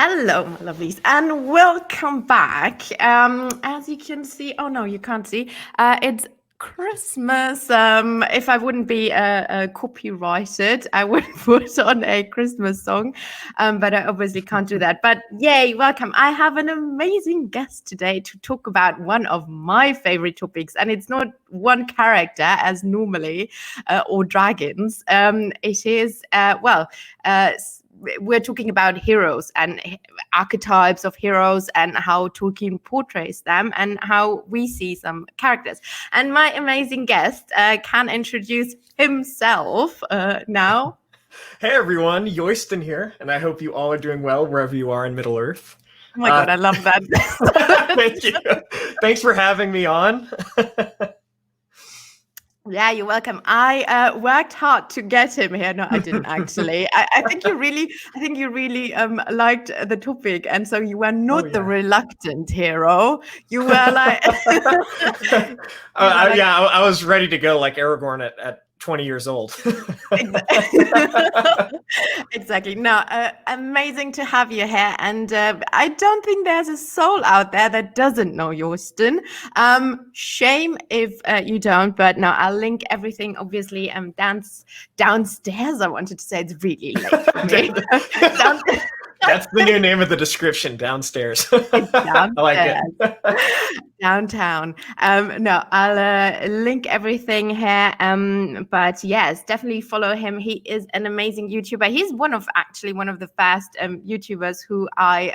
Hello, my lovelies, and welcome back. As you can see, oh no, you can't see. It's Christmas. If I wouldn't be copyrighted, I would put on a Christmas song, but I obviously can't do that. But yay, welcome. I have an amazing guest today to talk about one of my favorite topics, and it's not one character as normally or dragons. It is, we're talking about heroes and archetypes of heroes and how Tolkien portrays them and how we see some characters. And my amazing guest can introduce himself now. Hey everyone, Yoystan here, and I hope you all are doing well wherever you are in Middle Earth. Oh my God, I love that. Thank you. Thanks for having me on. Yeah, you're welcome. I worked hard to get him here. No, I didn't actually. I think you really liked the topic, and so you were not the reluctant hero. You were like, I was ready to go like Aragorn at 20 years old. Exactly. No, amazing to have you here. And I don't think there's a soul out there that doesn't know Yoystan. Shame if you don't, but no, I'll link everything obviously downstairs. I wanted to say it's really late for me. That's the new name of the description, downstairs. I like it. Downtown. No, I'll link everything here. But yes, definitely follow him. He is an amazing YouTuber. He's one of the first YouTubers who I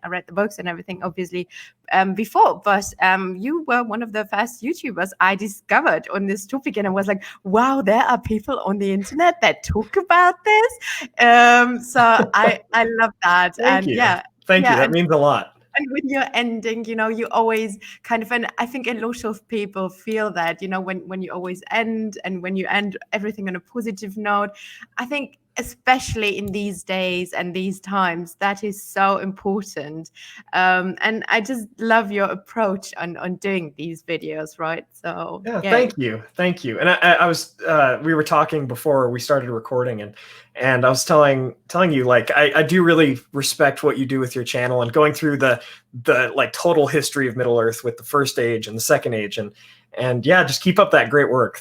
read the books and everything, obviously, before, but you were one of the first YouTubers I discovered on this topic, and I was like, wow, there are people on the internet that talk about this. So I love that. Thank you. That means a lot. And when you're ending, you always kind of, and I think a lot of people feel that, when you always end and when you end everything on a positive note, I think especially in these days and these times, that is so important. And I just love your approach on doing these videos, right? So yeah. Thank you. And I was we were talking before we started recording, and I was telling you, like, I do really respect what you do with your channel and going through the like total history of Middle Earth with the First Age and the Second Age, and yeah, just keep up that great work.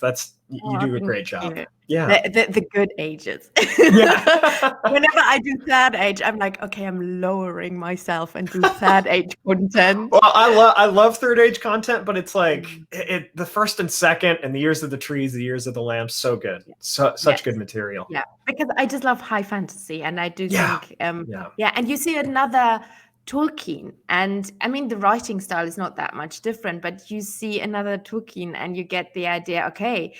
You do a great job. Yeah, the good ages. Yeah. Whenever I do Third Age, I'm like, okay, I'm lowering myself and do Third Age content. Well, I love Third Age content, but it's like the First and Second and the Years of the Trees, the Years of the Lamps, so good, such good material. Yeah, because I just love high fantasy, and I do think, and you see another Tolkien, and I mean the writing style is not that much different, but you see another Tolkien and you get the idea, okay,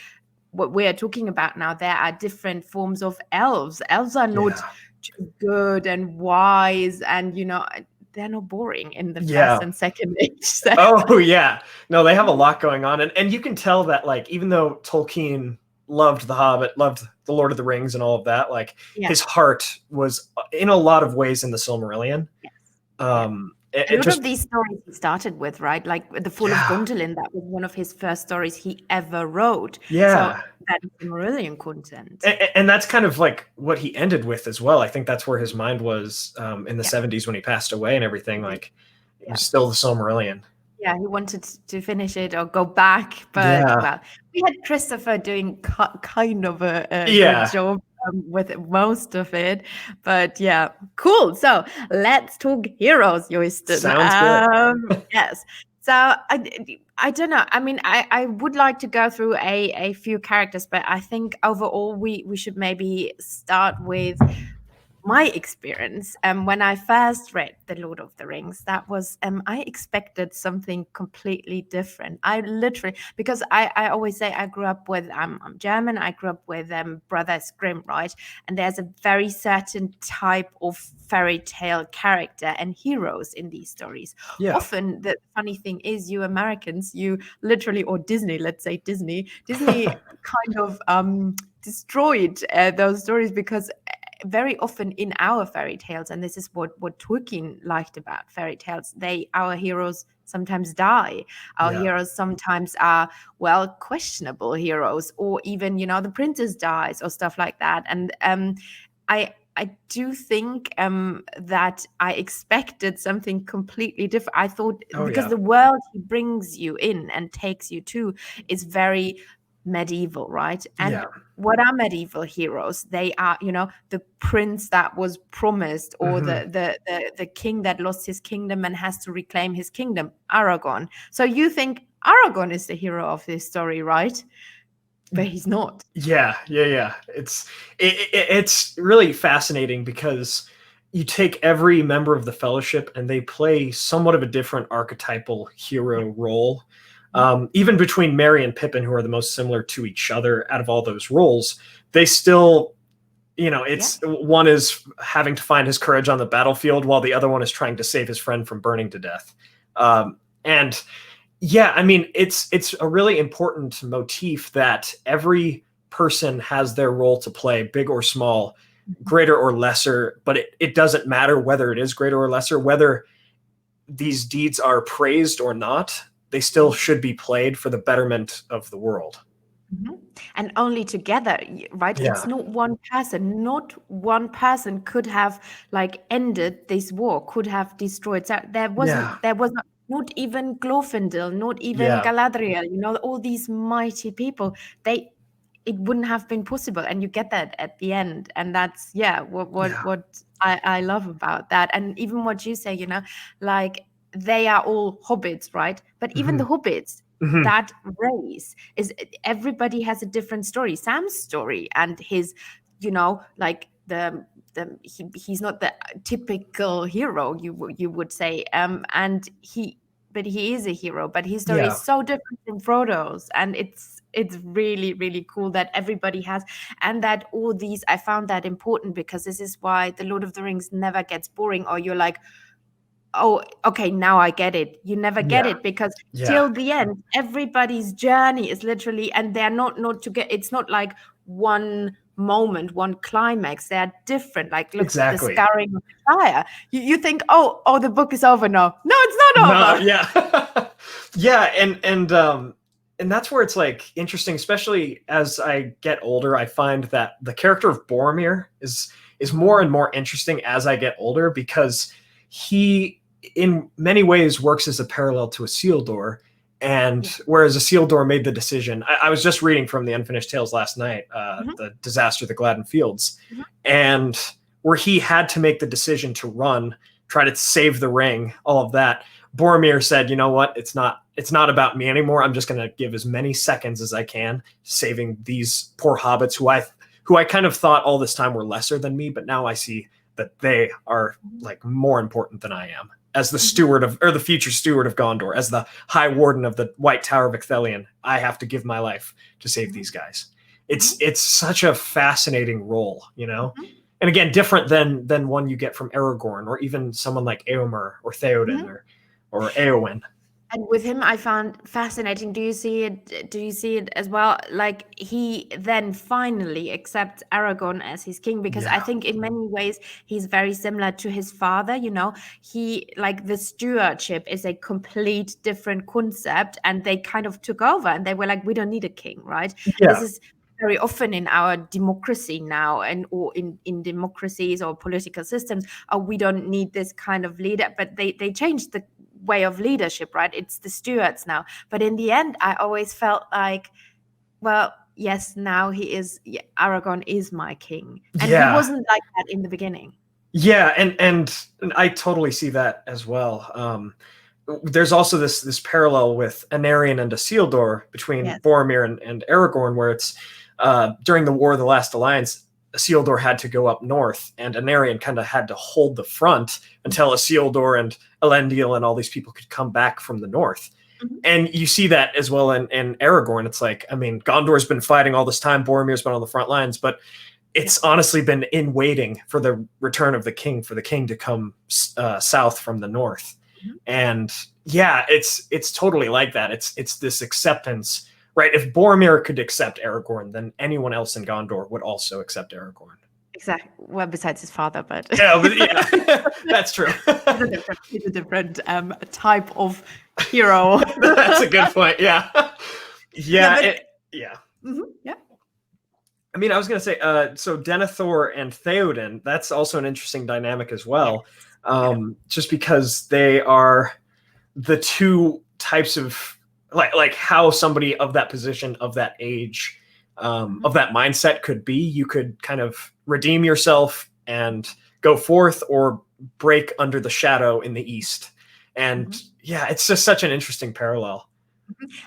what we're talking about now, there are different forms of elves. Elves are not too good and wise, and they're not boring in the First and Second Age. So. Oh yeah, no, they have a lot going on, and you can tell that, like, even though Tolkien loved The Hobbit, loved The Lord of the Rings and all of that, like his heart was in a lot of ways in the Silmarillion. A lot of these stories he started with, right? Like The Fall of Gondolin, that was one of his first stories he ever wrote. Yeah. So that is Silmarillion content. And that's kind of like what he ended with as well. I think that's where his mind was in the 70s when he passed away and everything. Like, it was still the Silmarillion. Yeah, he wanted to finish it or go back. But, well, we had Christopher doing kind of a good job. With most of it, but yeah, cool. So let's talk heroes, Yoystan. Sounds good. Yes. So I don't know. I mean, I would like to go through a few characters, but I think overall we should maybe start with my experience. When I first read The Lord of the Rings, that was I expected something completely different. I literally, because I always say I grew up with I'm German. I grew up with Brothers Grimm, right? And there's a very certain type of fairy tale character and heroes in these stories. Yeah. Often the funny thing is, you Americans, you literally, or Disney, let's say Disney kind of destroyed those stories, because very often in our fairy tales, and this is what Tolkien liked about fairy tales, our heroes sometimes die. Our heroes sometimes are, questionable heroes, or even, the princess dies or stuff like that. And I do think that I expected something completely different. I thought because the world he brings you in and takes you to is very medieval, right? And what are medieval heroes? They are, the prince that was promised, or the king that lost his kingdom and has to reclaim his kingdom, Aragorn. So you think Aragorn is the hero of this story, right? But he's not. Yeah. It's really fascinating because you take every member of the Fellowship and they play somewhat of a different archetypal hero role. Even between Merry and Pippin, who are the most similar to each other out of all those roles, they still, one is having to find his courage on the battlefield while the other one is trying to save his friend from burning to death. And yeah, I mean, it's a really important motif that every person has their role to play, big or small, greater or lesser, but it doesn't matter whether it is greater or lesser, whether these deeds are praised or not, they still should be played for the betterment of the world. And only together, right? Yeah. It's not one person. Not one person could have ended this war, could have destroyed. So there was not even Glorfindel, not even Galadriel, all these mighty people, it wouldn't have been possible. And you get that at the end. And that's, what I love about that. And even what you say, they are all hobbits, right? But even the hobbits, that race everybody has a different story. Sam's story and his, he's not the typical hero, you would say, but he is a hero, but his story is so different from Frodo's, and it's really, really cool that everybody has, and that all these, I found that important, because this is why the Lord of the Rings never gets boring, or you're like, oh, okay, now I get it. You never get it, because till the end, everybody's journey is literally, and they're not to get, it's not like one moment, one climax. They're different. Like, look at the Scouring of the Shire. You think, oh, the book is over now. No, it's not over. And that's where it's interesting, especially as I get older. I find that the character of Boromir is more and more interesting as I get older, because he, in many ways, works as a parallel to Isildur. And whereas Isildur made the decision, I was just reading from the Unfinished Tales last night, the Disaster of the Gladden Fields, and where he had to make the decision to run, try to save the ring, all of that. Boromir said, you know what, it's not about me anymore. I'm just going to give as many seconds as I can saving these poor hobbits who I kind of thought all this time were lesser than me, but now I see that they are more important than I am. As the steward of, or the future steward of Gondor, as the High Warden of the White Tower of Ithilien, I have to give my life to save these guys. It's such a fascinating role, And again, different than one you get from Aragorn, or even someone like Éomer or Theoden or Éowyn. And with him, I found fascinating. Do you see it as well? Like, he then finally accepts Aragorn as his king, because I think in many ways he's very similar to his father. He, the stewardship is a complete different concept, and they kind of took over, and they were like, we don't need a king, right? This is very often in our democracy now, or in democracies or political systems, we don't need this kind of leader. But they changed the way of leadership, right? It's the stewards now. But in the end, I always felt like, well, yes, now Aragorn is my king, and he wasn't like that in the beginning. And I totally see that as well. There's also this parallel with Anarion and Isildur between Boromir and Aragorn, where it's during the War of the Last Alliance, Isildur had to go up north, and Anarion kind of had to hold the front until Isildur and Elendil and all these people could come back from the north. And you see that as well in Aragorn. It's Gondor's been fighting all this time, Boromir's been on the front lines, but it's honestly been in waiting for the return of the king, for the king to come south from the north. And it's totally like that. It's this acceptance. Right, if Boromir could accept Aragorn, then anyone else in Gondor would also accept Aragorn. Exactly. Well, besides his father, but that's true. He's a different type of hero. That's a good point. Yeah. I mean, I was going to say, so Denethor and Theoden, that's also an interesting dynamic as well. Just because they are the two types of like how somebody of that position, of that age, of that mindset could be. You could kind of redeem yourself and go forth, or break under the shadow in the east. And yeah, it's just such an interesting parallel.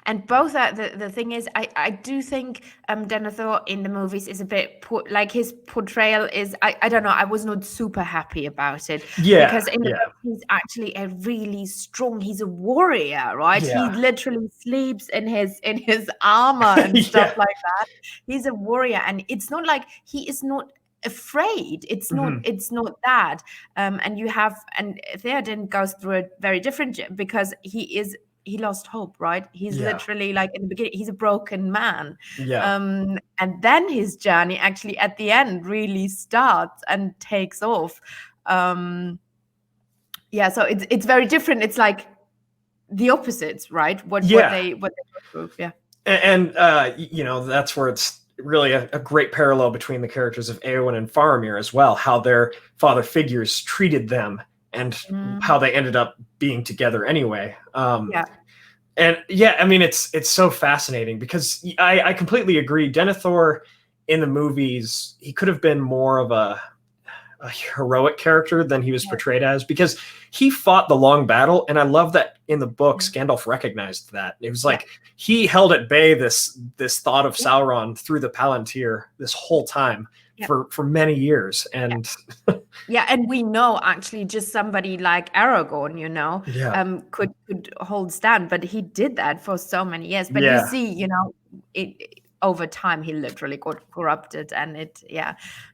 And both are the thing is, I do think Denethor in the movies is a bit like his portrayal is, I don't know, I was not super happy about it. Yeah, because in the book, he's actually a really strong, he's a warrior, right? He literally sleeps in his armor and stuff like that. He's a warrior, and it's not like he is not afraid. It's not that. And you have, and Theoden goes through a very different, because he lost hope, right? He's literally like, in the beginning, he's a broken man. And then his journey actually at the end really starts and takes off. So it's very different. It's like the opposites, right? What they go through. Yeah. And you know, that's where it's really a great parallel between the characters of Éowyn and Faramir as well, how their father figures treated them, and how they ended up being together anyway. And yeah, I mean, it's so fascinating, because I completely agree. Denethor in the movies, he could have been more of a heroic character than he was portrayed as, because he fought the long battle. And I love that in the books, Gandalf recognized that. It was like he held at bay this thought of Sauron through the Palantir this whole time for many years. And and we know actually just somebody like Aragorn, you know, could hold stand, but he did that for so many years. But you see, you know, over time he literally got corrupted, and it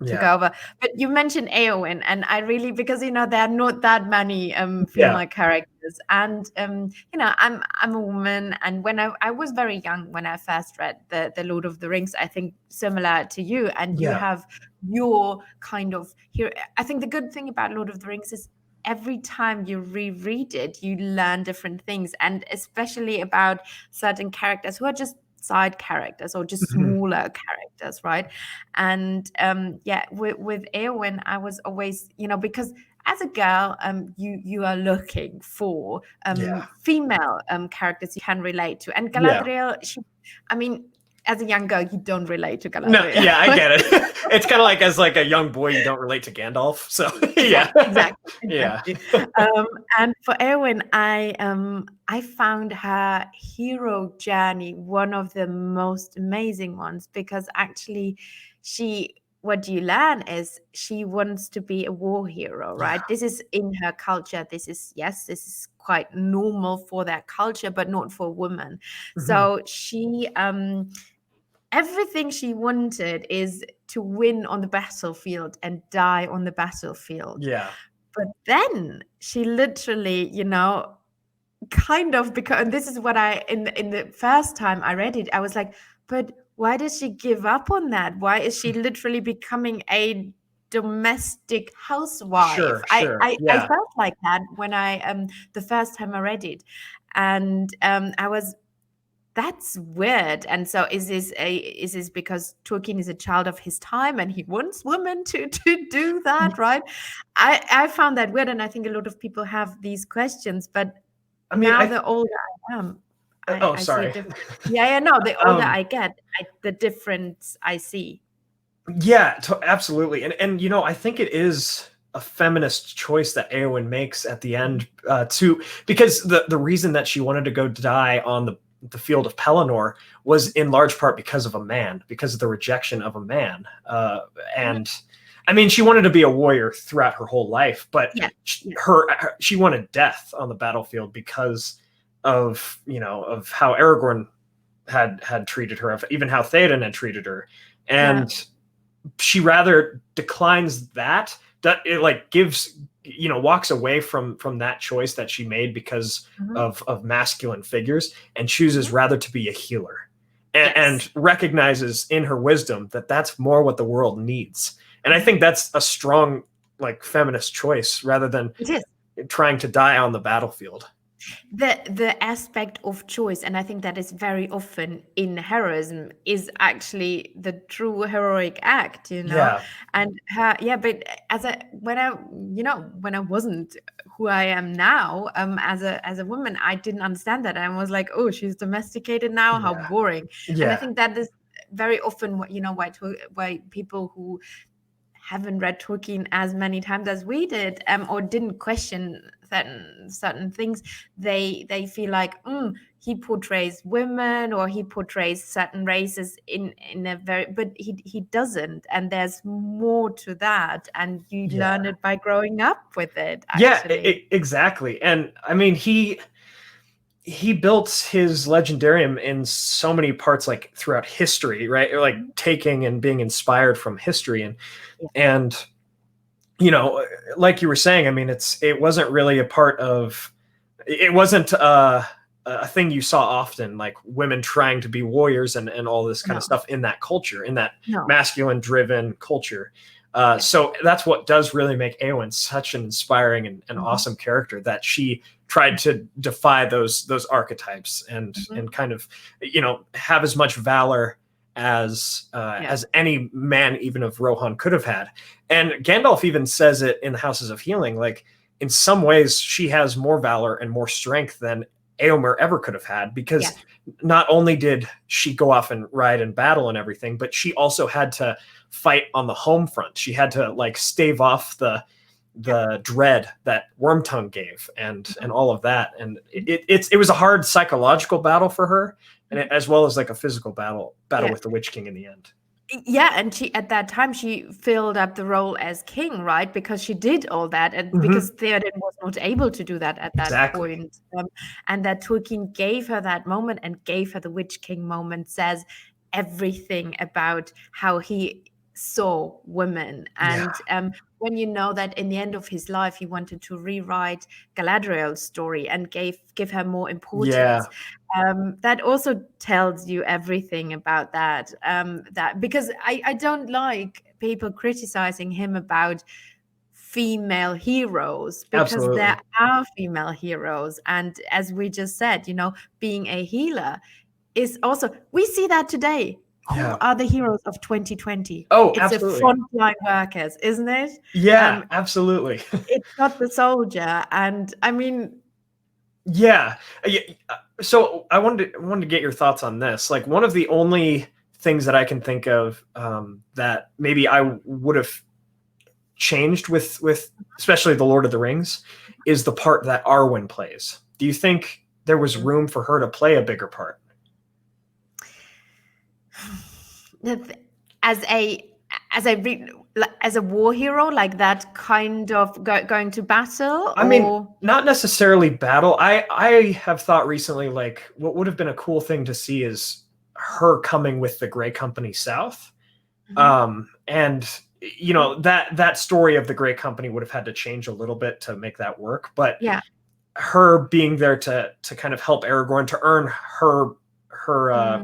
took over. But you mentioned Éowyn, and I really, because you know there are not that many female characters, and you know, I'm a woman, and when I was very young when I first read the Lord of the Rings, I think similar to you, and you have your kind of here. I think the good thing about Lord of the Rings is every time you reread it, you learn different things, and especially about certain characters who are just side characters or just smaller characters, right? And with Éowyn, I was always, you know, because as a girl, you are looking for female characters you can relate to, and Galadriel, I mean, as a young girl, you don't relate to Galadriel. No, I get it. It's kind of like, as like a young boy, you don't relate to Gandalf. So exactly. And for Éowyn, I found her hero journey one of the most amazing ones, because actually what you learn is she wants to be a war hero, right? This is in her culture. This is quite normal for that culture, but not for women. So she everything she wanted is to win on the battlefield and die on the battlefield. But then she literally, you know, kind of, because, and this is what I, in the first time I read it, I was like, but why did she give up on that? Why is she literally becoming a domestic housewife? I felt like that when I the first time I read it, and I was, that's weird. And so is this because Tolkien is a child of his time and he wants women to do that, right? I found that weird, and I think a lot of people have these questions, but I mean, now the older I am, I sorry. see a the older I get, the difference I see. Yeah, absolutely. And you know, I think it is a feminist choice that Éowyn makes at the end, because the reason that she wanted to go die on the field of Pelennor was in large part because of a man, because of the rejection of a man. And I mean, she wanted to be a warrior throughout her whole life, but she wanted death on the battlefield because of, you know, of how Aragorn had treated her, of even how Theoden had treated her. And she rather declines that it like gives, you know, walks away from that choice that she made because of masculine figures, and chooses rather to be a healer, and recognizes in her wisdom that that's more what the world needs. And I think that's a strong, like, feminist choice rather than trying to die on the battlefield. the aspect of choice, and I think that is very often in heroism, is actually the true heroic act, Yeah. and but when I wasn't who I am now, as a woman, I didn't understand that. I was like, oh, she's domesticated now, how Yeah. boring. And I Yeah. think that is very often why people who haven't read Tolkien as many times as we did, or didn't question certain things, they feel like he portrays women, or he portrays certain races in a very, but he doesn't, and there's more to that, and you Yeah. learn it by growing up with it, Yeah, actually. exactly. And I mean, he built his legendarium in so many parts, like throughout history, right? Or like taking and being inspired from history, Yeah. and like you were saying, I mean, it wasn't really a part of, it wasn't a thing you saw often, like women trying to be warriors and all this kind of No, stuff in that culture, in that no. masculine driven culture. Yeah. So that's what does really make Éowyn such an inspiring and awesome character, that she tried to defy those archetypes and kind of have as much valor as any man, even of Rohan, could have had. And Gandalf even says it in the Houses of Healing, like in some ways she has more valor and more strength than Éomer ever could have had, because not only did she go off and ride and battle and everything, but she also had to fight on the home front. She had to like stave off the dread that Wormtongue gave and all of that. And it was a hard psychological battle for her, and as well as like a physical battle with the Witch King in the end. Yeah, and she at that time she filled up the role as king, right? Because she did all that, and because Theoden was not able to do that at that point, and that Tolkien gave her that moment and gave her the Witch King moment says everything about how he saw women. And when you know that in the end of his life he wanted to rewrite Galadriel's story and give her more importance. That also tells you everything about that. That because I don't like people criticizing him about female heroes, because there are female heroes, and as we just said, being a healer is also, we see that today. Who are the heroes of 2020? Oh, it's absolutely. the frontline workers, isn't it? Yeah, absolutely. It's not the soldier, and I mean, so I wanted to get your thoughts on this. Like, one of the only things that I can think of that maybe I would have changed with especially the Lord of the Rings is the part that Arwen plays. Do you think there was room for her to play a bigger part? As a war hero, like that kind of going to battle? I mean, not necessarily battle. I have thought recently, like, what would have been a cool thing to see is her coming with the Grey Company south. And that story of the Grey Company would have had to change a little bit to make that work. But her being there to kind of help Aragorn to earn her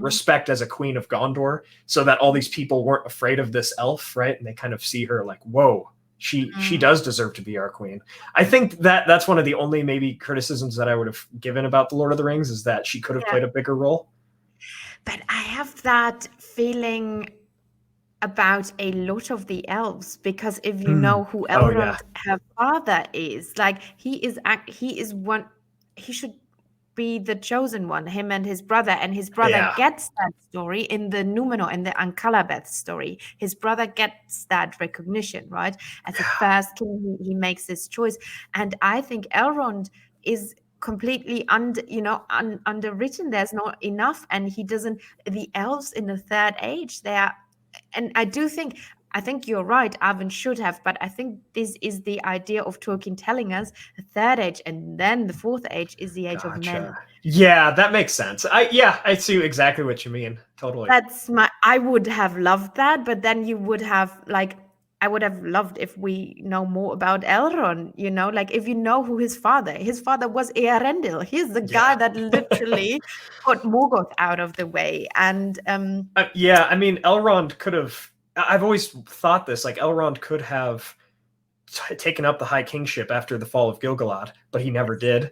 respect as a queen of Gondor, so that all these people weren't afraid of this elf, right? And they kind of see her like, whoa, she does deserve to be our queen. I think that's one of the only maybe criticisms that I would have given about the Lord of the Rings, is that she could have played a bigger role. But I have that feeling about a lot of the elves, because if you know who Elrond, her father, is, like, he should be the chosen one, him and his brother. And his brother gets that story in the Númenor, in the Ancalabeth story. His brother gets that recognition, right? As the first king, he makes this choice. And I think Elrond is completely underwritten. There's not enough, and he doesn't. The elves in the Third Age, they are, and I think you're right, Arwen should have, but I think this is the idea of Tolkien telling us the Third Age, and then the Fourth Age is the Age of Men. Yeah, that makes sense. I see exactly what you mean. Totally. I would have loved that, but then you would have, like, I would have loved if we know more about Elrond, like if you know who his father was, Eärendil. He's the guy that literally put Morgoth out of the way. And I mean, Elrond could have, I've always thought this, like, Elrond could have taken up the High Kingship after the fall of Gil-galad, but he never did.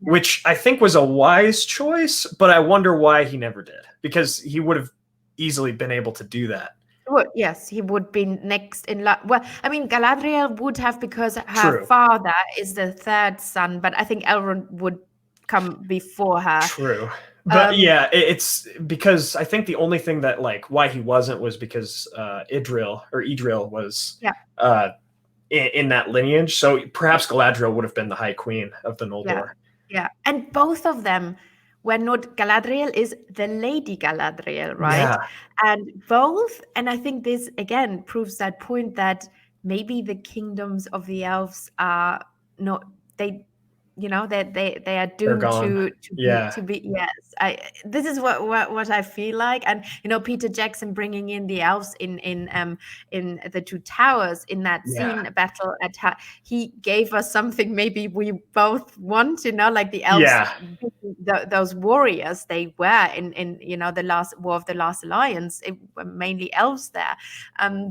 which I think was a wise choice, but I wonder why he never did, because he would have easily been able to do that. Well, yes, he would be next in line. Well, I mean, Galadriel would have, because her True. father is the third son, but I think Elrond would come before her. True. But yeah, it's because I think the only thing that like why he wasn't was because Idril was in that lineage. So perhaps Galadriel would have been the High Queen of the Noldor. Yeah. And both of them were not. Galadriel is the Lady Galadriel, right? Yeah. And both, and I think this again proves that point that maybe the kingdoms of the elves are not, they are doomed to be. Yes, this is what I feel like. And Peter Jackson bringing in the elves in the Two Towers in that scene, a battle at he gave us something maybe we both want, like the elves, those warriors they were in the last War of the Last Alliance. It were mainly elves there,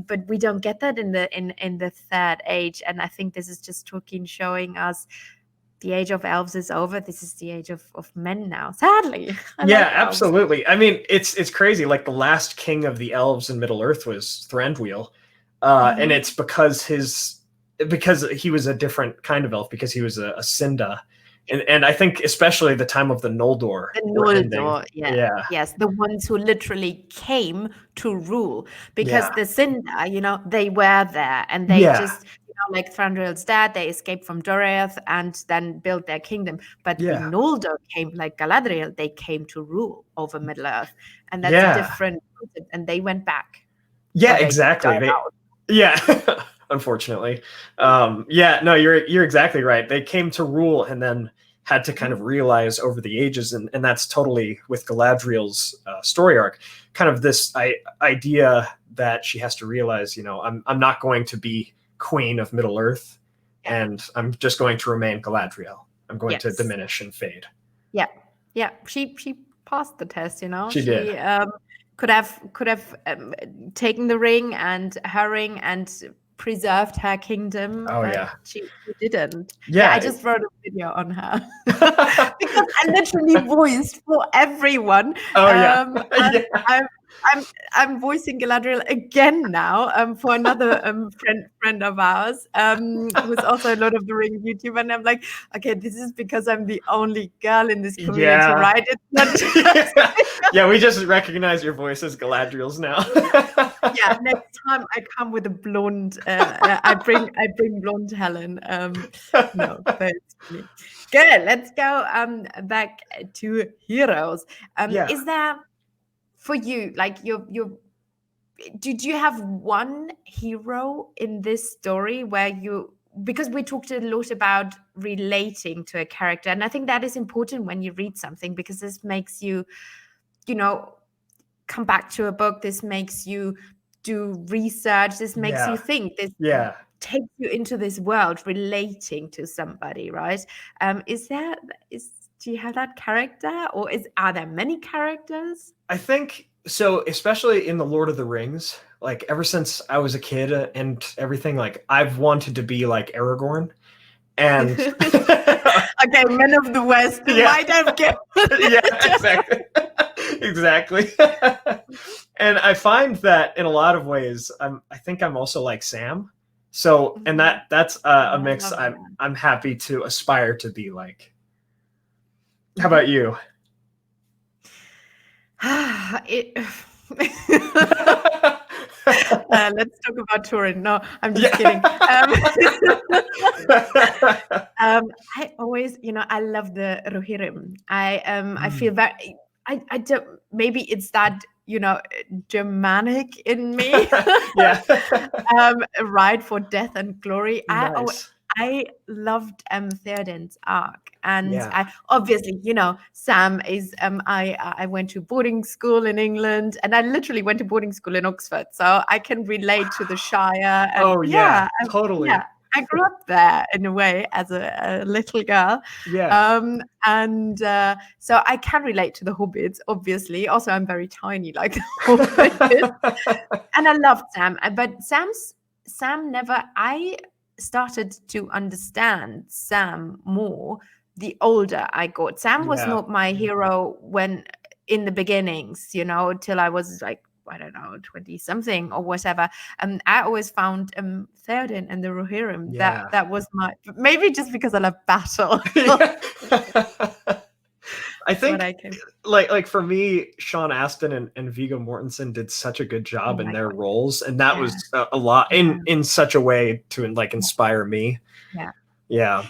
but we don't get that in the Third Age. And I think this is just Tolkien showing us the age of elves is over. This is the age of men now, sadly. Absolutely. I mean, it's crazy. Like the last king of the elves in Middle Earth was Thranduil, and it's because he was a different kind of elf, because he was a Sinda. And I think especially the time of the Noldor. Yes, the ones who literally came to rule, because the Sinda, they were there, and they just, like Thranduil's dad, they escaped from Doriath and then built their kingdom. But the Noldor came, like Galadriel, they came to rule over Middle Earth, and that's a different concept. And they went back. Yeah, exactly. Unfortunately, no, you're exactly right. They came to rule and then had to kind of realize over the ages, and that's totally with Galadriel's story arc, kind of this idea that she has to realize, I'm not going to be Queen of Middle Earth, and I'm just going to remain Galadriel. I'm going to diminish and fade. Yeah. She passed the test. She did. Could have taken the ring and her ring and preserved her kingdom. She didn't. I just wrote a video on her because I literally voiced for everyone. I'm voicing Galadriel again now for another friend of ours who's also a Lord of the Rings YouTuber, and I'm like, okay, this is because I'm the only girl in this community, right? It's not just we just recognize your voice as Galadriel's now. Next time I come with a blonde, I bring blonde Helen. No, but it's funny. Good. Let's go back to heroes. Is there, for you, like did you have one hero in this story where because we talked a lot about relating to a character, and I think that is important when you read something, because this makes you, come back to a book. This makes you do research. This makes you think. This takes you into this world, relating to somebody, right? Do you have that character, or are there many characters? I think so, especially in the Lord of the Rings, like ever since I was a kid and everything, like I've wanted to be like Aragorn. And okay, Men of the West might have kept exactly. And I find that in a lot of ways, I think I'm also like Sam. So, and that's a mix I'm happy to aspire to be like. How about you? Let's talk about Turin. No, I'm just kidding. I always, I love the Rohirrim. I feel very. I don't. Maybe it's that Germanic in me. Right, for death and glory. Nice. I loved Theoden's arc, and I obviously, Sam is. I went to boarding school in England, and I literally went to boarding school in Oxford, so I can relate to the Shire. And, totally. I grew up there in a way as a little girl. So I can relate to the hobbits, obviously. Also, I'm very tiny, like the hobbits. And I loved Sam, but Sam never. I started to understand Sam more the older I got. Sam was Yeah. not my hero when in the beginnings, you know, till I was like, I don't know, 20 something or whatever. I always found Theoden and the Rohirrim. Yeah. That was my, maybe just because I love battle. I think what I can. like for me, Sean Astin and Viggo Mortensen did such a good job in their roles, and that was a lot in such a way to like inspire me. Yeah.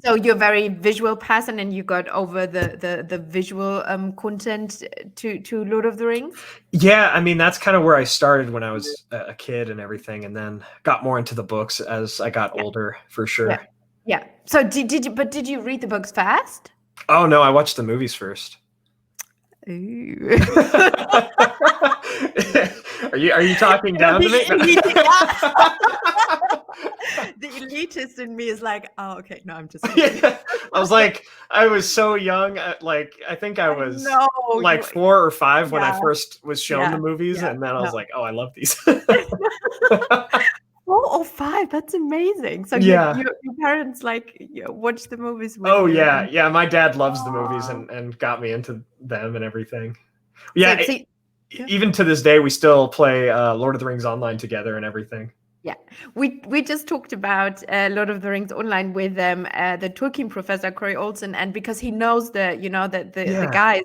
So you're a very visual person, and you got over the visual content to Lord of the Rings? Yeah, I mean that's kind of where I started when I was a kid and everything, and then got more into the books as I got older, for sure. Yeah. So did you read the books first? Oh no, I watched the movies first. Ooh. Are you talking down to me? The elitist in me is like, oh, okay, no, I'm just. I was like, I was so young. Like, I think I was like 4 or 5 when I first was shown the movies, and then I was like, oh, I love these. 4 or 5, that's amazing. So your parents like watch the movies with you? Oh yeah, my dad loves the movies and got me into them and everything. Yeah, even to this day we still play Lord of the Rings online together and everything. Yeah, we just talked about Lord of the Rings online with the Tolkien professor Corey Olsen, and because he knows the guys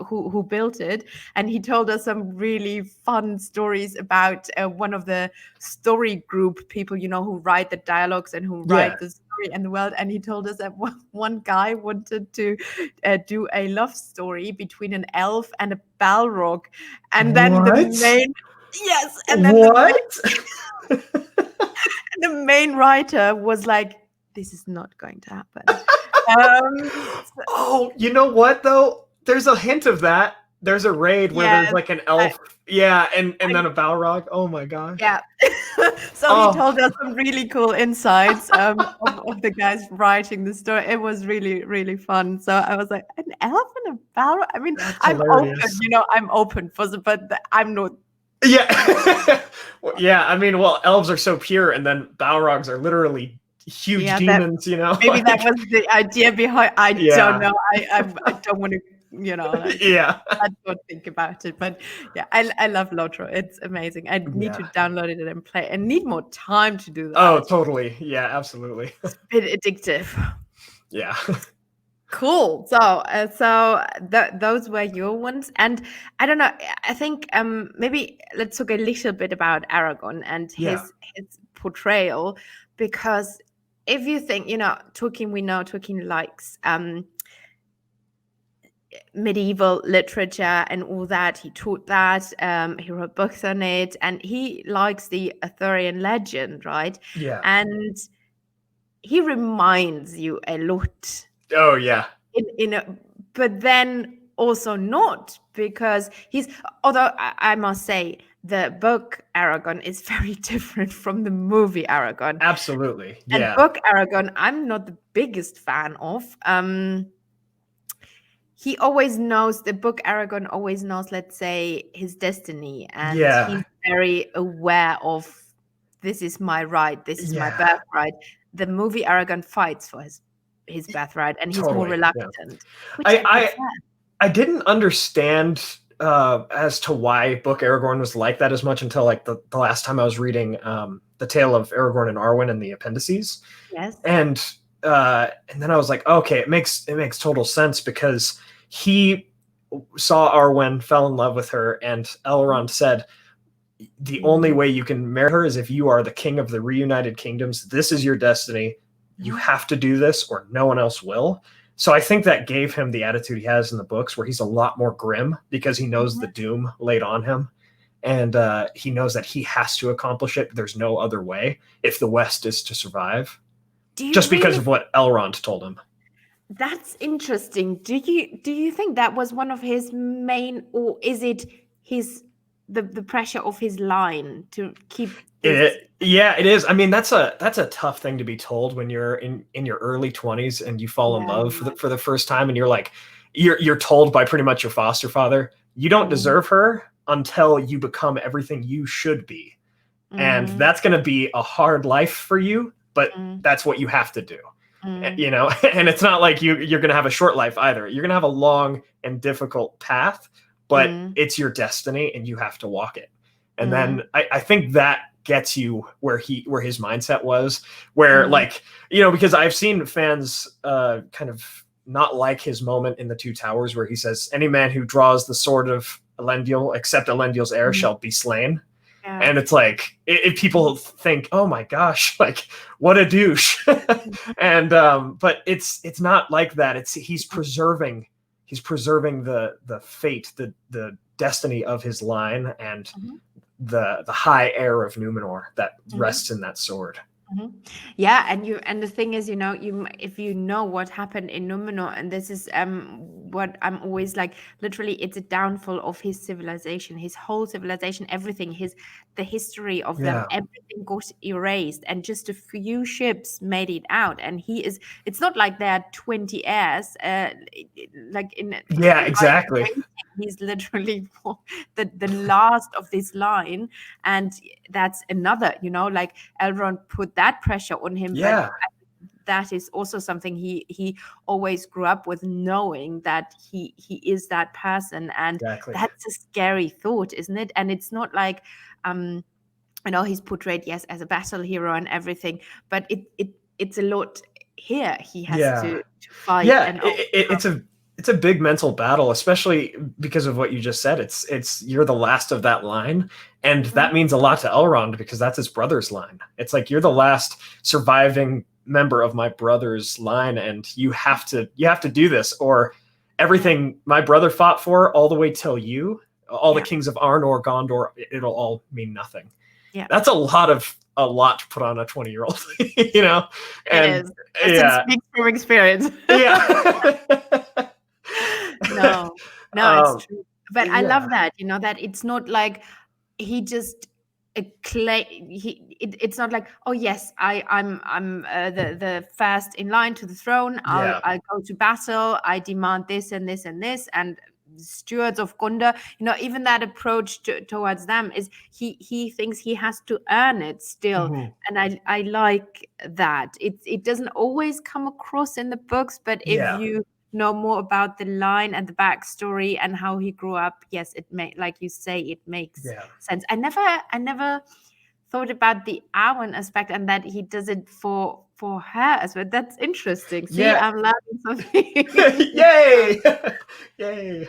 who built it, and he told us some really fun stories about one of the story group people, who write the dialogues and who write the story and the world, and he told us that one guy wanted to do a love story between an elf and a Balrog, and then the main writer was like, this is not going to happen. Oh, you know what though? There's a hint of that. There's a raid where there's like an elf. And then a Balrog. Oh my gosh. Yeah. So he told us some really cool insights of the guys writing the story. It was really, really fun. So I was like, an elf and a Balrog? I mean, I'm open, I'm open for the, but I'm not. Yeah. Yeah, I mean, well, elves are so pure, and then Balrogs are literally huge demons, Maybe that was the idea behind. I don't know. I don't want to, I don't think about it. But yeah, I love LOTR. It's amazing. I need to download it and play. And need more time to do that. Oh, totally. Yeah, absolutely. It's a bit addictive. Yeah. Cool. So those were your ones, and I don't know. I think maybe let's talk a little bit about Aragorn and his portrayal, because if you think, Tolkien likes medieval literature and all that. He taught that. He wrote books on it, and he likes the Arthurian legend, right? Yeah. And he reminds you a lot. Oh yeah. But then also not, because although I must say the book Aragorn is very different from the movie Aragorn. Absolutely. Yeah. And book Aragorn, I'm not the biggest fan of. He always knows, the book Aragorn always knows, let's say, his destiny, and he's very aware of, this is my right, this is my birthright. The movie Aragorn fights for his birthright, and he's more reluctant. Yeah. I didn't understand as to why book Aragorn was like that as much until like the last time I was reading the tale of Aragorn and Arwen and the appendices. Yes. And then I was like, okay, it makes total sense, because he saw Arwen, fell in love with her, and Elrond said, the only way you can marry her is if you are the king of the reunited kingdoms. This is your destiny. You have to do this or no one else will. So I think that gave him the attitude he has in the books, where he's a lot more grim, because he knows the doom laid on him. And he knows that he has to accomplish it. There's no other way if the West is to survive. Just because of what Elrond told him. That's interesting. Do you think that was one of his main, or is it the pressure of his line to keep it is. I mean, that's a tough thing to be told when you're in your early 20s and you fall in love for the first time, and you're like, you're told by pretty much your foster father, you don't deserve her until you become everything you should be. And that's going to be a hard life for you, but that's what you have to do. Mm, you know, and it's not like you're going to have a short life either. You're going to have a long and difficult path, but mm, it's your destiny and you have to walk it. And mm, then I think that gets you where his mindset was, where mm, like, you know, because I've seen fans kind of not like his moment in the Two Towers where he says, any man who draws the sword of Elendil, except Elendil's heir, mm. shall be slain. Yeah. And it's like, if people think, oh my gosh, like what a douche. And but it's not like that. He's preserving the fate, the destiny of his line, and Mhm, the high air of Numenor that mhm, rests in that sword. mhm. Yeah, and the thing is, if you know what happened in Numenor, and this is what I'm always like, literally, it's a downfall of his civilization, his whole civilization, everything, the history of them, Yeah. everything got erased, and just a few ships made it out, and it's not like there are 20 heirs, like in Yeah, the line of exactly. waiting, he's literally the last of this line, and that's another, like Elrond put that pressure on him, but Yeah, that is also something he always grew up with, knowing that he is that person, and exactly. that's a scary thought, isn't it? And it's not like I know he's portrayed, yes, as a battle hero and everything, but it's a lot here he has Yeah. to fight Yeah, and it's a big mental battle, especially because of what you just said. It's you're the last of that line, and overcome. that means a lot to Elrond because that's his brother's line. It's like you're the last surviving member of my brother's line, and you have to do this, or Yeah, everything my brother fought for, all the way till all the yeah, kings of Arnor, Gondor, it'll all mean nothing. yeah. That's a lot to put on a 20-year-old, you know, It and is. Justin yeah, speaks from experience. yeah. No, no, it's um, true. But I yeah. love that, that it's not like he just it's not like, oh yes, I'm the first in line to the throne. Yeah. I'll go to battle. I demand this and this and this, and stewards of Gondor. Even that approach towards them is he thinks he has to earn it still, Mhm. and I like that. It doesn't always come across in the books, but if Yeah. you know more about the line and the backstory and how he grew up, yes, like you say, it makes Yeah. sense. I never thought about the Arwen aspect, and that he does it for her as well. That's interesting. See, Yeah. I'm learning something. Yay. Yay.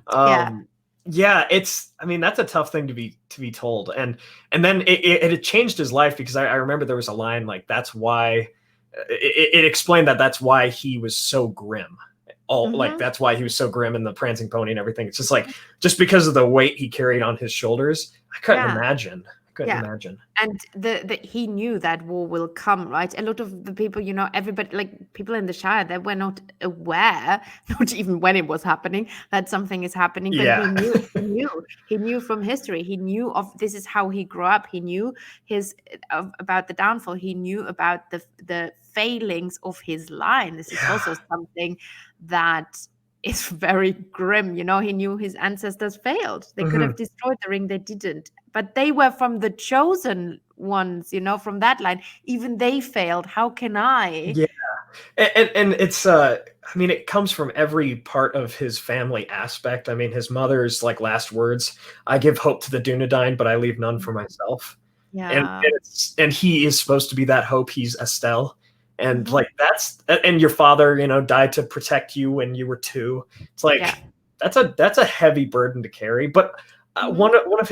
Yeah. Um, yeah, I mean, that's a tough thing to be told. And then it changed his life because I remember there was a line like, that's why it explained that's why he was so grim. Like Hmm. that's why he was so grim in the prancing pony and everything. It's just like, just because of the weight he carried on his shoulders. I couldn't Yeah. imagine. I couldn't Yeah. imagine. And the he knew that war will come, right? A lot of the people, everybody, like people in the Shire, they were not aware, not even when it was happening, that something is happening. But Yeah. he knew from history. He knew of this is how he grew up. He knew about the downfall. He knew about the failings of his line. This is Yeah. also something that is very grim. He knew his ancestors failed. They could have Mhm. destroyed the ring. They didn't. But they were from the chosen ones, from that line. Even they failed. How can I? Yeah. And it's I mean, it comes from every part of his family aspect. I mean, his mother's like last words, I give hope to the Dunedain, but I leave none for myself. Yeah. And he is supposed to be that hope. He's Estelle. And Hmm. like and your father, died to protect you when you were 2. It's Yeah. like that's a heavy burden to carry. But Hmm. one of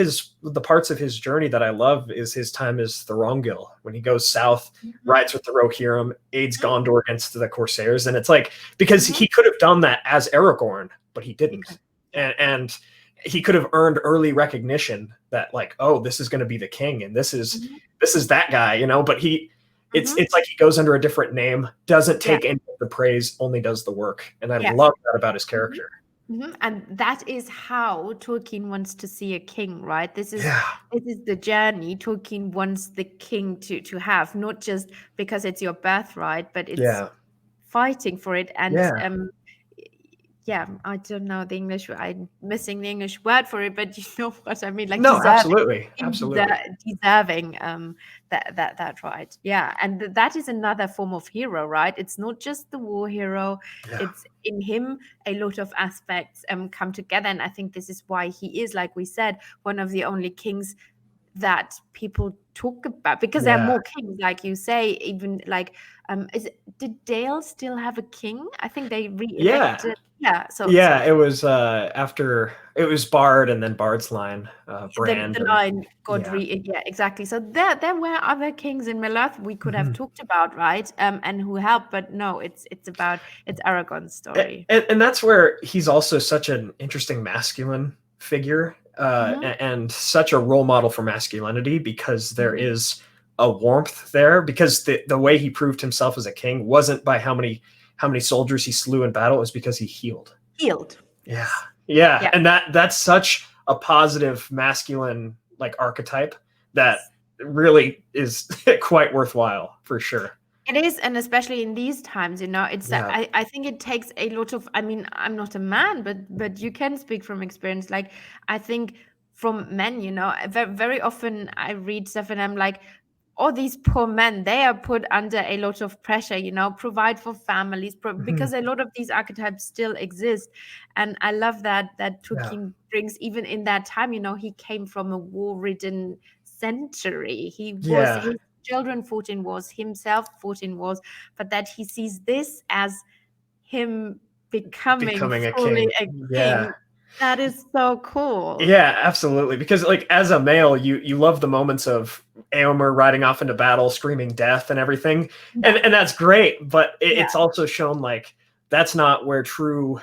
the parts of his journey that I love is his time as Thorongil, when he goes south, Hmm. rides with the Rohirrim, aids Gondor against the Corsairs, and it's like, because Hmm. he could have done that as Aragorn, but he He didn't, could. Yeah. and he could have earned early recognition that like, oh, this is going to be the king, and Hmm. this is that guy, but it's Hmm. it's like he goes under a different name, doesn't Yeah. take any of the praise, only does the work, and I Yeah. love that about his Mhm. character. And that is how Tolkien wants to see a king, right? Yeah, This is the journey Tolkien wants the king to have, not just because it's your birthright, but it's yeah, fighting for it. And yeah. yeah, I don't know the English. I'm missing the English word for it, but you know what I mean, like No, deserving, absolutely, absolutely. deserving that right. Yeah, and that is another form of hero, right? It's not just the war hero. Yeah, It's in him a lot of aspects come together, and I think this is why he is, like we said, one of the only kings that people talk about, because there are yeah, more kings, like you say, even like did Dale still have a king? I think they yeah. re-elected. Yeah, so Yeah, it was after it was Bard and then Bard's line, Brand the and line got yeah. yeah, exactly. So there were other kings in Middle-earth we could have Mhm. talked about, right? And who helped, but no, it's Aragorn's story. And that's where he's also such an interesting masculine figure, Hmm. and such a role model for masculinity, because there Hmm. is a warmth there, because the way he proved himself as a king wasn't by how many soldiers he slew in battle, it was because he healed. Healed. Yeah. Yes. Yeah. Yeah. And that's such a positive masculine like archetype that really is quite worthwhile for sure. It is, and especially in these times, it's Yeah. I think it takes a lot of, I mean, I'm not a man, but you can speak from experience. Like, I think from men, very often I read stuff and I'm like, all these poor men, they are put under a lot of pressure, provide for families, Mhm. because a lot of these archetypes still exist. And I love that Yeah. Tolkien brings, even in that time, he came from a war-ridden century. Yeah. His children fought in wars, himself fought in wars, but that he sees this as him becoming Becoming a fully king. a Yeah. king. That is so cool. Yeah, absolutely. Because like as a male, you love the moments of Éomer riding off into battle, screaming death and everything, Yeah, and that's great. But yeah, it's also shown like that's not where true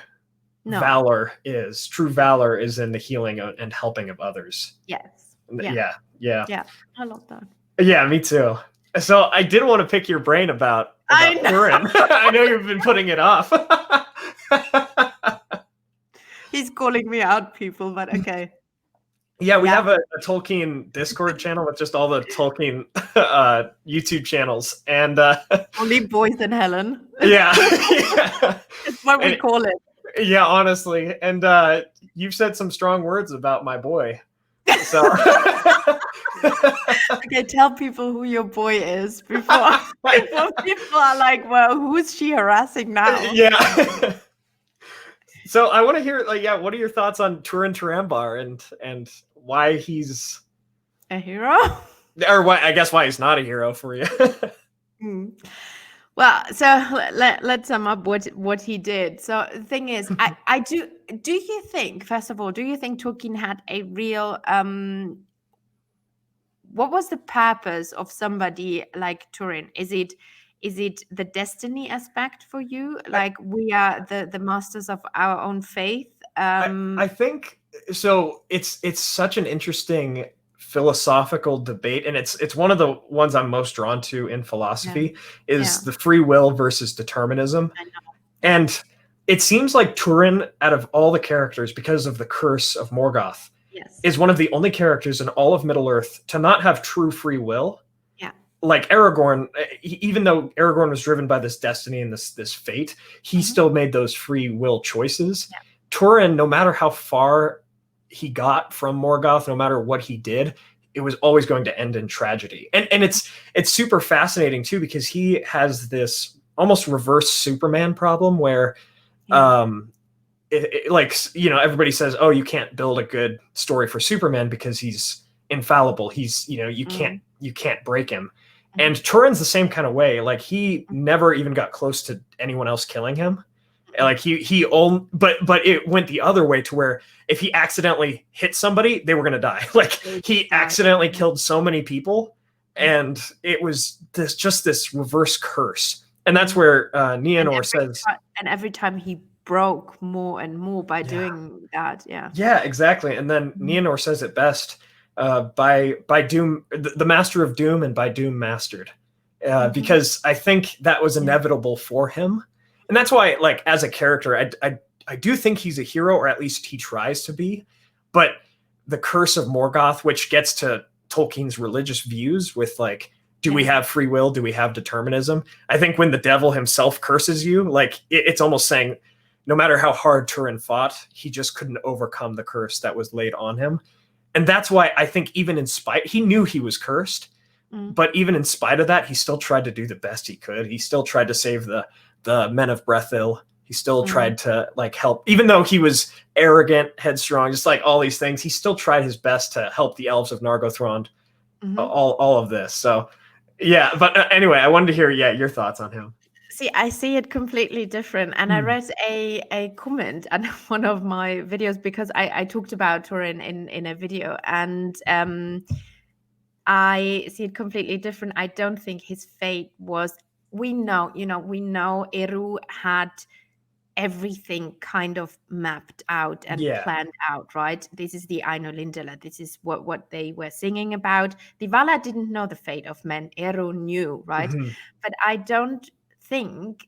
no, valor is. True valor is in the healing and helping of others. yes, yeah, Yeah, yeah, yeah. I love that. yeah. Me too. So I did want to pick your brain I about Turin. know. I know you've been putting it off. He's calling me out, people, but okay. Yeah, we Yeah, have a Tolkien Discord channel with just all the Tolkien YouTube channels, and only boys and Helen. yeah, yeah, It's what we and call it. yeah, honestly, and you've said some strong words about my boy, so Okay, tell people who your boy is before people are like, well, who's she harassing now? yeah. So I want to hear, like, yeah, what are your thoughts on Turin Turambar and why he's, A hero? or why, I guess why he's not a hero for you? Hmm. Well, so let's sum up what he did. So the thing is, I do you think, first of all, do you think Tolkien had a real what was the purpose of somebody like Turin? Is it the destiny aspect for you? Like, we are the masters of our own faith? I think so. It's such an interesting philosophical debate, and it's one of the ones I'm most drawn to in Yeah, philosophy yeah, is the free will versus determinism. I know. Yeah. And it seems like Turin, out of all the characters, because of the curse of Morgoth, Yes. is one of the only characters in all of Middle Earth to not have true free will. Yeah. Like Aragorn, even though Aragorn was driven by this destiny and this fate, he still made those free will choices. Yeah. Turin, no matter how far he got from Morgoth, no matter what he did, it was always going to end in tragedy. And it's super fascinating too, because he has this almost reverse Superman problem where Yeah. like, everybody says, oh, you can't build a good story for Superman because he's infallible. He's, Mm. you can't break him. Mhm. And Turin's the same kind of way. Like, he never even got close to anyone else killing him. Like, he only, but it went the other way, to where if he accidentally hit somebody, they were gonna die. Like, he accidentally killed so many people, and it was this reverse curse. And that's where And Nienor says, every time he broke more and more by yeah. doing that. Yeah. Yeah, exactly. And then Nienor says it best, by Doom, the master of Doom, and by Doom mastered, because I think that was inevitable for him, and that's why, like, as a character, I do think he's a hero, or at least he tries to be. But the curse of Morgoth, which gets to Tolkien's religious views with, like, do we have free will? Do we have determinism? I think when the devil himself curses you, like, it's almost saying, no matter how hard Turin fought, he just couldn't overcome the curse that was laid on him. And that's why I think even in spite, he knew he was cursed, but even in spite of that, he still tried to do the best he could. He still tried to save the men of Brethil. He still tried to like help, even though he was arrogant, headstrong, just like all these things, he still tried his best to help the elves of Nargothrond, all of this. So yeah, but anyway, I wanted to hear, your thoughts on him. See, I see it completely different. And I read a comment on one of my videos because I talked about Turin in a video, and I see it completely different. I don't think his fate was, we know Eru had everything kind of mapped out and planned out, right? This is the Aino Lindela. This is what they were singing about. The Valar didn't know the fate of men. Eru knew, right? But I don't think,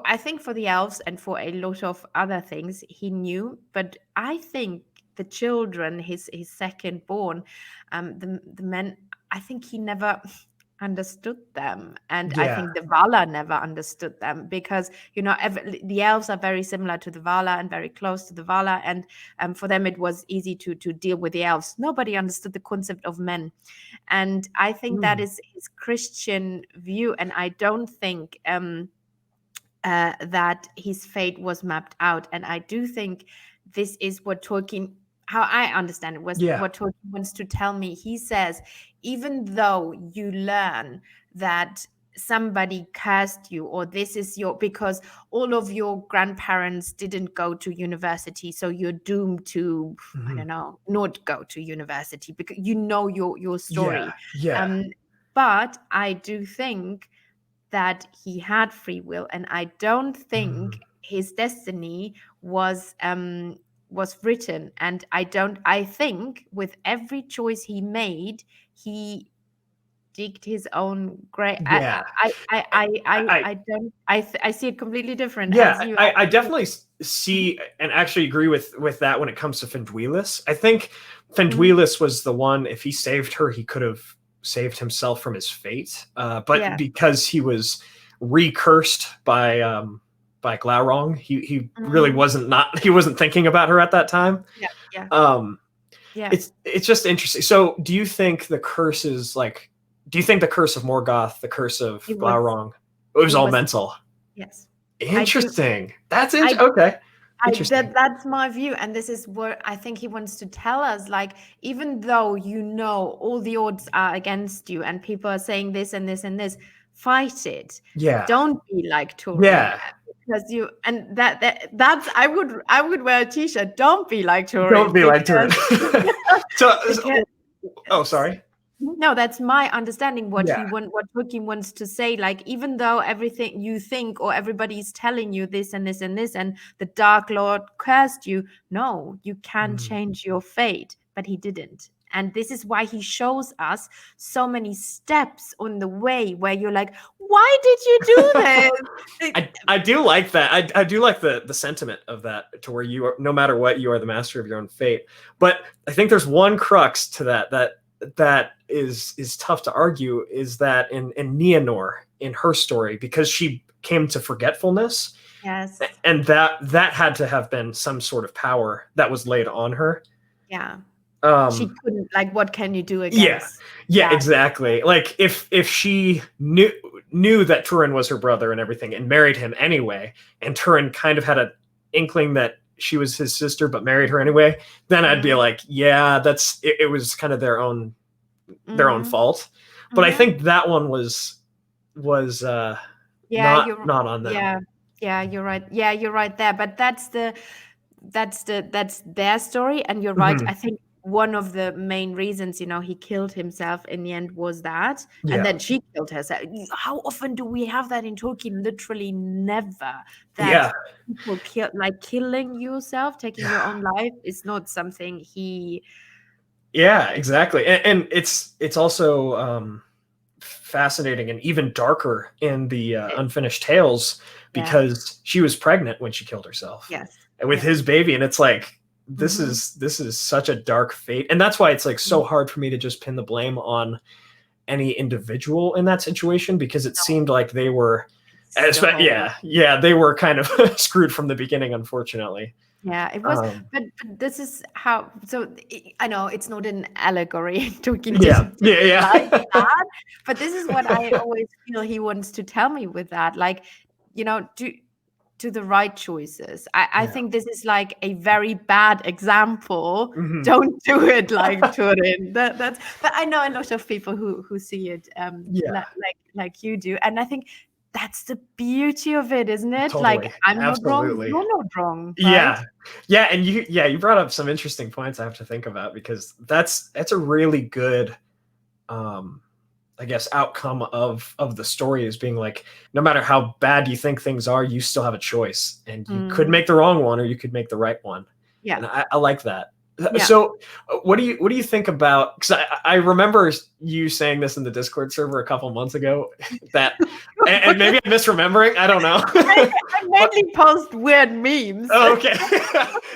I think for the elves and for a lot of other things, he knew. But I think the children, his second born, the men, I think he never understood them, and I think the Valar never understood them, because the elves are very similar to the Valar and very close to the Valar, and for them it was easy to deal with the elves. Nobody understood the concept of men, and I think that is his Christian view, and I don't think that his fate was mapped out. And I do think this is what Tolkien, how I understand it, was what Tolkien wants to tell me. He says, even though you learn that somebody cursed you, or this is because all of your grandparents didn't go to university, so you're doomed to, I don't know, not go to university, because your story. But I do think that he had free will, and I don't think his destiny was written. And I think with every choice he made, he digged his own grave. I see it completely different. I definitely see and actually agree with that when it comes to Fenduilis. I think Fenduilis was the one, if he saved her, he could have saved himself from his fate. But because he was recursed by Glaurung, he really wasn't thinking about her at that time. It's just interesting. So do you think the curse is like, do you think the curse of Morgoth, the curse of Glaurung, it was all mental? Yes. Interesting. That's okay. That's my view, and this is what I think he wants to tell us. Like, even though all the odds are against you, and people are saying this and this and this, fight it. Don't be like Turin. Because that's I would wear a t-shirt. Don't be like Turin. Don't be like Turin. Sorry. No, that's my understanding. What Tolkien wants to say, like, even though everything you think or everybody's telling you this and this and this, and the Dark Lord cursed you, no, you can change your fate, but he didn't. And this is why he shows us so many steps on the way where you're like, why did you do this? I do like that. I do like the sentiment of that, to where you are, no matter what, you are the master of your own fate. But I think there's one crux to that is tough to argue, is that in Nienor, in her story, because she came to forgetfulness, and that had to have been some sort of power that was laid on her. She couldn't, like, what can you do against? Yeah, exactly. Like, if she knew that Turin was her brother and everything, and married him anyway, and Turin kind of had an inkling that she was his sister but married her anyway, then I'd be like, it was kind of their own fault. But I think that one was not on them. You're right. Yeah, you're right there. But that's their story, and you're right. I think one of the main reasons, he killed himself in the end was that, and then she killed herself. How often do we have that in Tolkien? Literally never. That people killing yourself, taking your own life, is not something he. Yeah, exactly, and it's also fascinating and even darker in the Unfinished Tales, because she was pregnant when she killed herself. Yes, with his baby, and it's like, this is such a dark fate, and that's why it's like so hard for me to just pin the blame on any individual in that situation, because it seemed like they were Yeah, they were kind of screwed from the beginning, unfortunately. Yeah, it was, but this is how. So I know it's not an allegory. Tolkien didn't like that, but this is what I always feel he wants to tell me with that. Like, do the right choices. I think this is like a very bad example. Mm-hmm. Don't do it like Turin. That's. But I know a lot of people who see it like you do, and I think that's the beauty of it, isn't it? Totally. Like, I'm Absolutely. not wrong, you're not wrong. Right? Yeah, and you brought up some interesting points I have to think about, because that's a really good I guess outcome of the story, is being like, no matter how bad you think things are, you still have a choice, and you could make the wrong one or you could make the right one. Yeah, and I like that. Yeah. So what do you think about, because I remember you saying this in the Discord server a couple months ago, that and maybe I'm misremembering, I don't know. I mainly post weird memes. Oh, okay.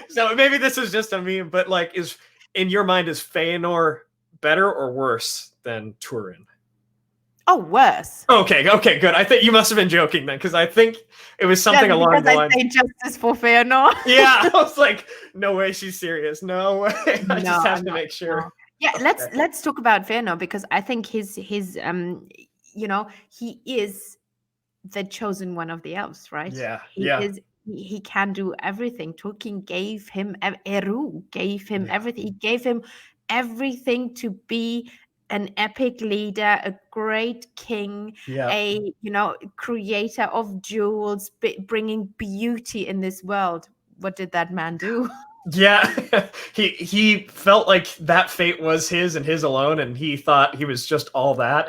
So maybe this is just a meme, but like, is in your mind, is Feanor better or worse than Turin? Oh, worse. Okay, good. I think you must have been joking then, because I think it was something along the lines. I say justice for Feanor. Yeah, I was like, no way, she's serious. No way. I just have to make sure. No. Yeah, let's talk about Feanor, because I think his he is the chosen one of the elves, right? Yeah, He can do everything. Tolkien gave him Eru, gave him everything. He gave him everything to be an epic leader, a great king, a creator of jewels, bringing beauty in this world. What did that man do? Yeah, he felt like that fate was his and his alone, and he thought he was just all that.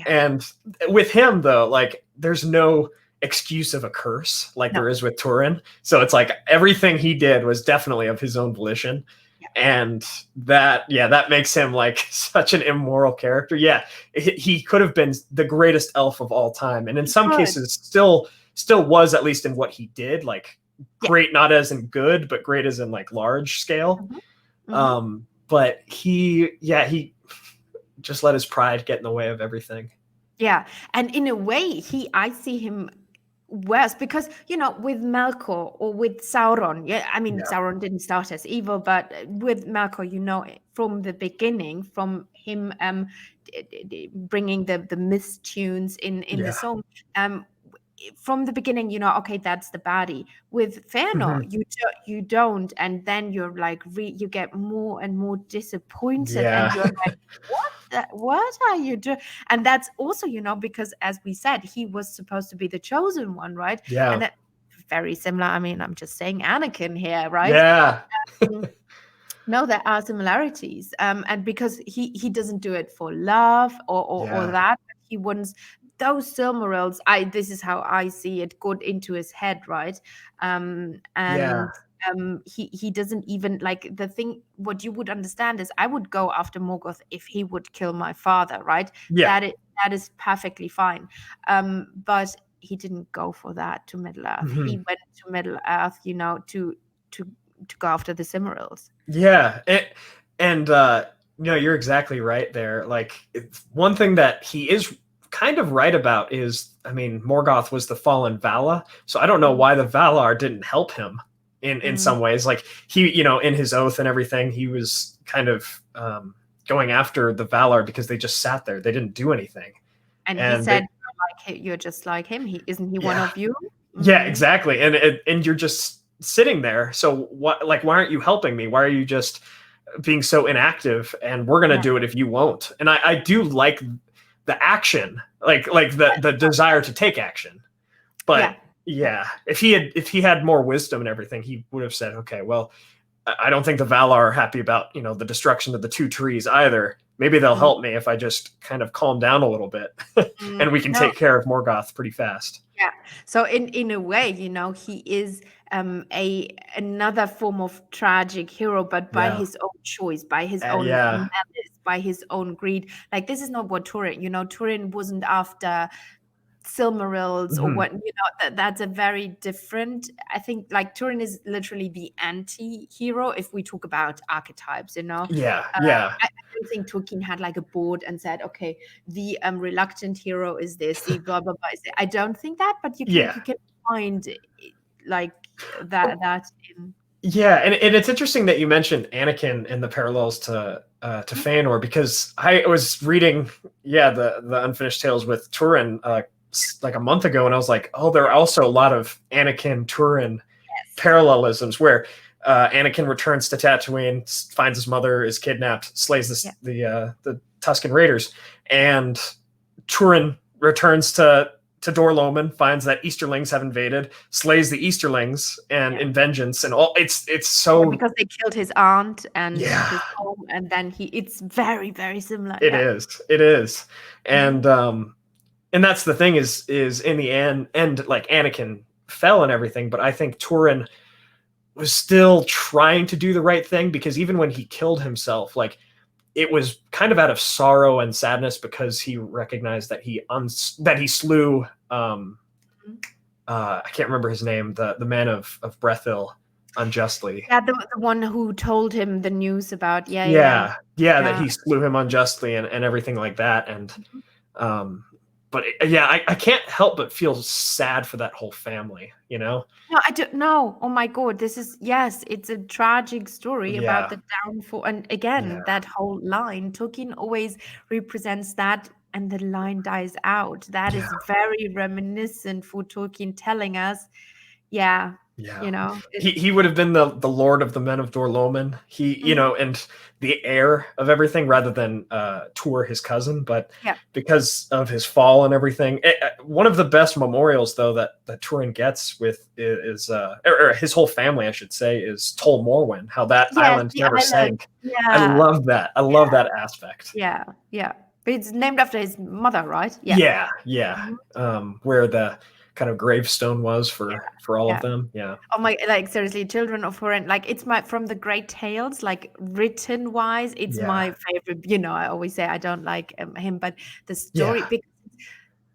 And with him, though, like, there's no excuse of a curse like there is with Turin. So it's like everything he did was definitely of his own volition. And that makes him like such an immoral character. Yeah, he could have been the greatest elf of all time, and in some cases still was, at least in what he did, like great, not as in good, but great as in like large scale. But he just let his pride get in the way of everything. Yeah, and in a way, I see him worse, because with Melkor or with Sauron, Sauron didn't start as evil, but with Melkor, from the beginning, from him bringing the mist tunes in the song, from the beginning, okay, that's the baddie. With Feanor, you don't, and then you're like you get more and more disappointed, and you're like, what are you doing? And that's also, because, as we said, he was supposed to be the chosen one, right? Yeah. And that very similar. I mean, I'm just saying Anakin here, right? Yeah. No, there are similarities. And because he doesn't do it for love or that, he wants those Silmarils. This is how I see it, got into his head, right? He doesn't even, like, the thing, what you would understand is, I would go after Morgoth if he would kill my father, right? Yeah. That is perfectly fine. But he didn't go for that to Middle Earth. He went to Middle Earth, to go after the Silmarils. Yeah. You're exactly right there. Like, one thing that he is kind of right about is, Morgoth was the fallen Vala, so I don't know why the Valar didn't help him in some ways. Like, he, in his oath and everything, he was kind of going after the Valar because they just sat there. They didn't do anything. And he said, you're just like him. Isn't he one of you? Yeah, exactly. And you're just sitting there. So why aren't you helping me? Why are you just being so inactive? And we're going to do it if you won't. And I do like the action, like the desire to take action. But if he had more wisdom and everything, he would have said, okay, well, I don't think the Valar are happy about, the destruction of the two trees either. Maybe they'll help me if I just kind of calm down a little bit, and we can take care of Morgoth pretty fast. Yeah. So in a way, he is another form of tragic hero, but by his own choice, by his own malice, by his own greed. Like, this is not what Turin. Turin wasn't after Silmarils or what, that's a very different, I think, like, Turin is literally the anti-hero if we talk about archetypes, I don't think Tolkien had like a board and said, okay, the reluctant hero is this, the blah blah blah. I don't think that, but you can find like that in. Yeah, and it's interesting that you mentioned Anakin and the parallels to Feanor, because I was reading the Unfinished Tales with Turin like a month ago, and I was like, oh, there are also a lot of Anakin Turin parallelisms where Anakin returns to Tatooine, finds his mother is kidnapped, slays the Tusken Raiders, and Turin returns to Dor-Lómin, finds that Easterlings have invaded, slays the Easterlings, and in vengeance, and all it's so because they killed his aunt and his home, and then it's very, very similar. It is, and that's the thing is in the end, like Anakin fell and everything, but I think Turin was still trying to do the right thing, because even when he killed himself, like, it was kind of out of sorrow and sadness, because he recognized that he slew I can't remember his name, the man of Brethil unjustly. Yeah, the one who told him the news about that he slew him unjustly and everything like that. And but I can't help but feel sad for that whole family, you know? No, I don't know. Oh my God, it's a tragic story about the downfall. And again, that whole line, Tolkien always represents that, and the line dies out. That is very reminiscent for Tolkien telling us, you know, he would have been the Lord of the Men of Dor-Lómin. He, you know, and the heir of everything, rather than Tuor, his cousin. But because of his fall and everything, one of the best memorials, though, that Turin gets with is or his whole family, I should say, is Tol Morwen. How that island never sank. Yeah, I love that. I love that aspect. Yeah. But it's named after his mother, right? Yeah. Where the kind of gravestone was for all of them. Oh my, like, seriously, Children of Hurin, like, it's from the Great Tales, like, written wise, it's my favorite. You know, I always say I don't like him, but the story, because it's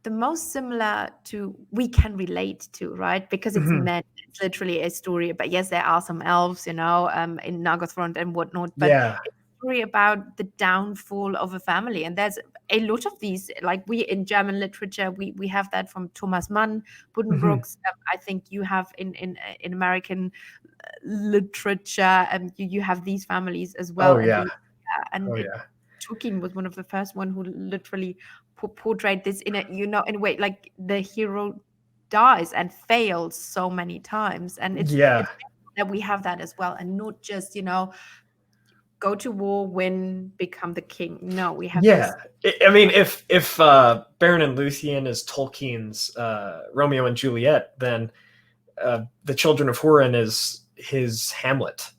the most similar to, we can relate to, right? Because it's meant, it's literally a story, but yes, there are some elves, you know, in Nargothrond and whatnot, but it's a story about the downfall of a family. And there's a lot of these, like, we in German literature, we have that from Thomas Mann, Buddenbrooks. I think you have in American literature, and you have these families as well. Tolkien was one of the first one who literally portrayed this in a way, like, the hero dies and fails so many times, and it's that we have that as well, and not just, you know, go to war, win, become the king. No, we have this. I mean, if Beren and Luthien is Tolkien's Romeo and Juliet, then the Children of Hurin is his Hamlet.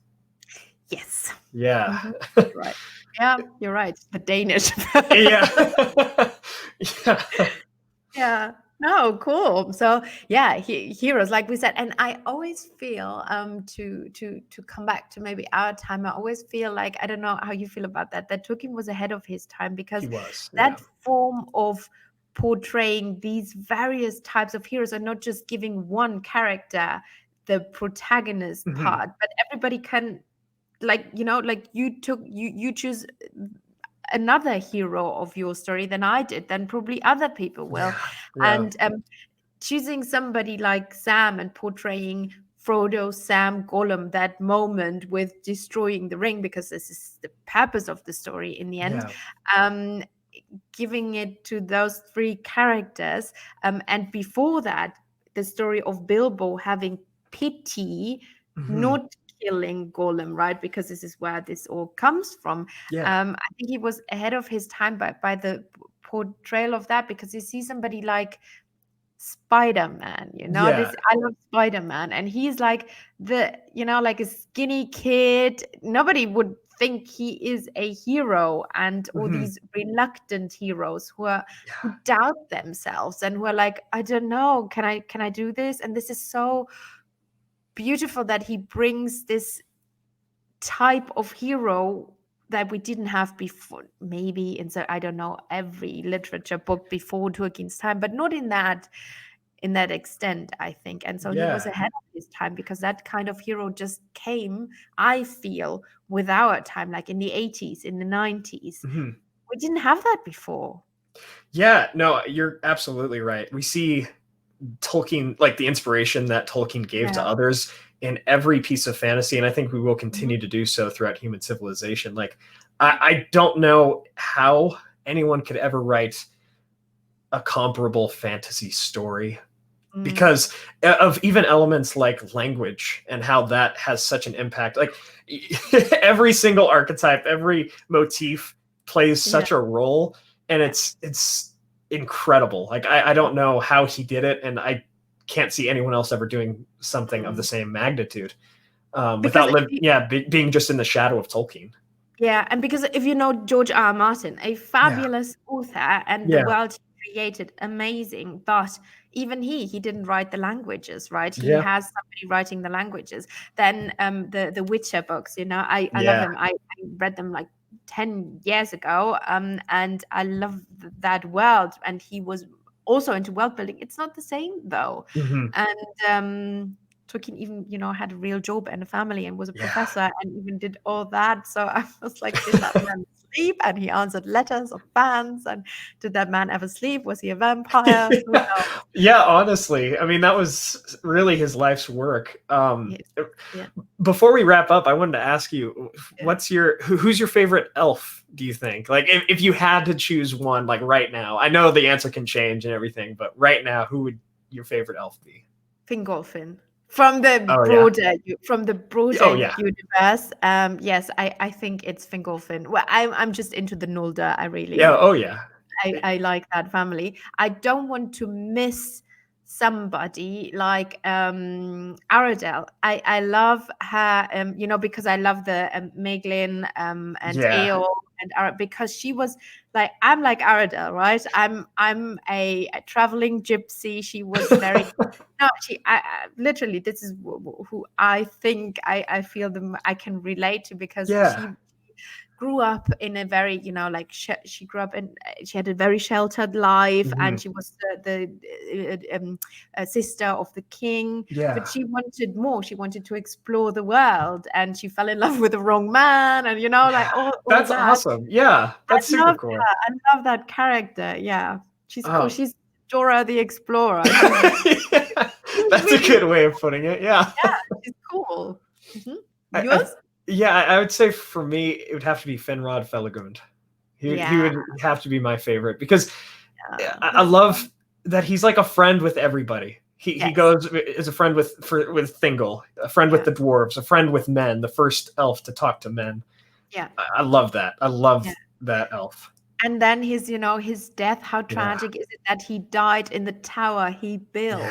Yes. Yeah. Right. Yeah, you're right. The Danish. Yeah. No, cool. So heroes, like we said, and I always feel to come back to maybe our time, I always feel like, I don't know how you feel about that Tolkien was ahead of his time, because that form of portraying these various types of heroes, and not just giving one character the protagonist part, but everybody can, like, you know, like, you choose another hero of your story than I did, then probably other people will. And choosing somebody like Sam and portraying Frodo, Sam, Gollum, that moment with destroying the ring, because this is the purpose of the story in the end, giving it to those three characters, and before that, the story of Bilbo having pity, not killing Gollum, right? Because this is where this all comes from. I think he was ahead of his time by the portrayal of that, because you see somebody like Spider-Man, you know, I love Spider-Man, and he's like like a skinny kid. Nobody would think he is a hero, and all these reluctant heroes who doubt themselves and who are like, I don't know, can I do this? And this is so beautiful that he brings this type of hero that we didn't have before, maybe in, so I don't know, every literature book before Tolkien's time, but not in that in that extent, I think. And so he was ahead of his time, because that kind of hero just came, I feel, with our time, like in the 80s, in the 90s. Mm-hmm. We didn't have that before. Yeah, no, you're absolutely right. We see Tolkien, like the inspiration that Tolkien gave to others in every piece of fantasy, and I think we will continue to do so throughout human civilization. Like, I don't know how anyone could ever write a comparable fantasy story, because of even elements like language and how that has such an impact. Like every single archetype, every motif plays such a role, and it's incredible. Like I don't know how he did it, and I can't see anyone else ever doing something of the same magnitude without being just in the shadow of Tolkien. Yeah, and because if you know George R. R. Martin, a fabulous author, and the world he created, amazing, but even he didn't write the languages, right? He has somebody writing the languages. Then the Witcher books, you know, I love them. I read them like 10 years ago, and I love that world. And he was also into world building. It's not the same though. And Tolkien even, you know, had a real job and a family and was a professor and even did all that. So I was like, did that man sleep? And he answered letters of fans. And did that man ever sleep? Was he a vampire? Yeah, honestly, I mean, that was really his life's work. Before we wrap up, I wanted to ask you, who's your favorite elf, do you think? Like, if you had to choose one, like right now, I know the answer can change and everything, but right now, who would your favorite elf be? Fingolfin. From the broader universe, yes, I think it's Fingolfin. Well, I'm just into the Noldor. I really, I like that family. I don't want to miss somebody like Aradel. I love her, you know, because I love the Maeglin and Éowyn, and because she was like, I'm like Aradel, right? I'm a traveling gypsy. She was very I literally, this is who I think I feel I can relate to, because she grew up in a very, you know, like she grew up in, she had a very sheltered life, and she was the sister of the king, but she wanted more. She wanted to explore the world, and she fell in love with the wrong man, and you know, like all that's that. awesome. Yeah, that's super cool. I love that character. Yeah, she's cool. She's Dora the Explorer. That's a good way of putting it. Yeah, she's cool. Yours? I would say for me, it would have to be Finrod Felagund. He would have to be my favorite, because I love that he's like a friend with everybody. He goes as a friend with Thingol, a friend with the dwarves, a friend with men, the first elf to talk to men. Yeah, I love that. I love that elf. And then his, you know, his death. How tragic is it that he died in the tower he built?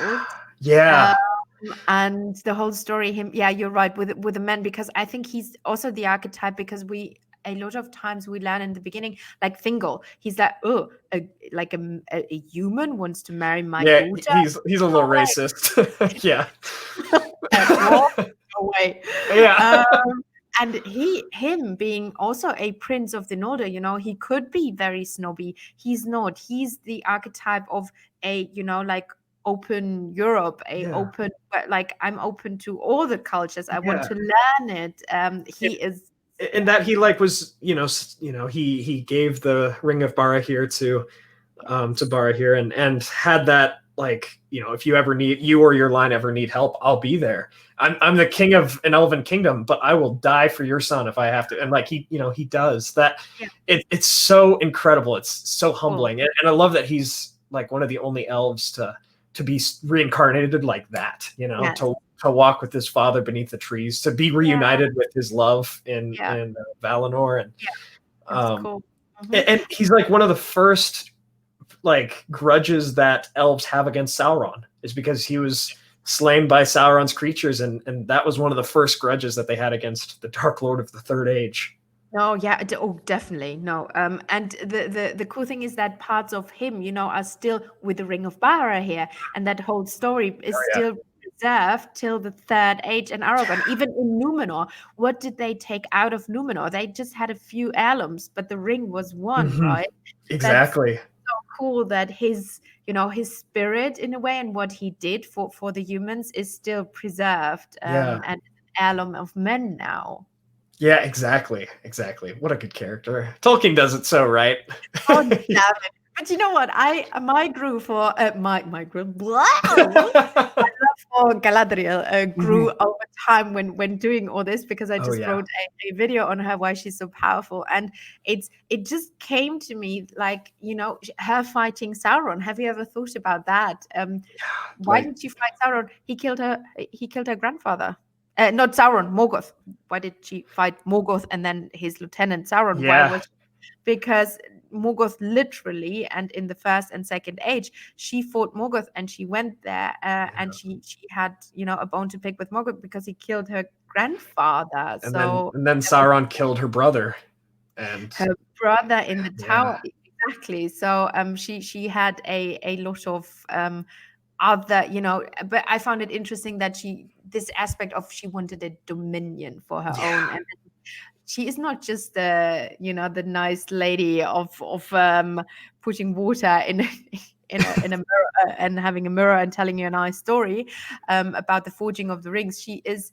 And the whole story, you're right, with the men, because I think he's also the archetype, because a lot of times we learn in the beginning, like Thingol, he's like, a human wants to marry my daughter. He's a little racist. No way. And him being also a prince of the Noldor, you know, he could be very snobby. He's not. He's the archetype of a, you know, like open Europe, open, like I'm open to all the cultures. I want to learn it. He is, and that he like was, you know, he gave the Ring of Barahir to Barahir, and had that, like, you know, if you or your line ever need help, I'll be there. I'm the king of an elven kingdom, but I will die for your son if I have to. And like he does that. It's so incredible. It's so humbling, and I love that he's like one of the only elves to be reincarnated like that. You know, to walk with his father beneath the trees, to be reunited with his love in Valinor, and that's cool. And he's like one of the first like grudges that elves have against Sauron, is because he was slain by Sauron's creatures, and that was one of the first grudges that they had against the Dark Lord of the Third Age. Oh yeah, definitely no. And the cool thing is that parts of him, you know, are still with the Ring of Barahir, and that whole story is still preserved till the Third Age and Aragorn. Even in Numenor, what did they take out of Numenor? They just had a few heirlooms, but the ring was one, right? Exactly. That's so cool that his spirit in a way and what he did for the humans is still preserved, and an heirloom of men now. Yeah, exactly. What a good character. Tolkien does it so right. Oh, damn it. But you know what? My grew for my grew. My love for Galadriel grew over time when doing all this, because I just wrote a video on her, why she's so powerful, and it just came to me like, her fighting Sauron. Have you ever thought about that? Why did she fight Sauron? He killed her grandfather. Not Sauron, Morgoth. Why did she fight Morgoth and then his lieutenant Sauron? Yeah. Because Morgoth literally, and in the first and second age, she fought Morgoth, and she went there, and she had a bone to pick with Morgoth because he killed her grandfather. And then Sauron killed her brother, and her brother in the tower. Exactly. So she had a lot of other, but I found it interesting that this aspect of she wanted a dominion for her own, and she is not just the nice lady of putting water in a mirror and having a mirror and telling you a nice story about the forging of the rings. She is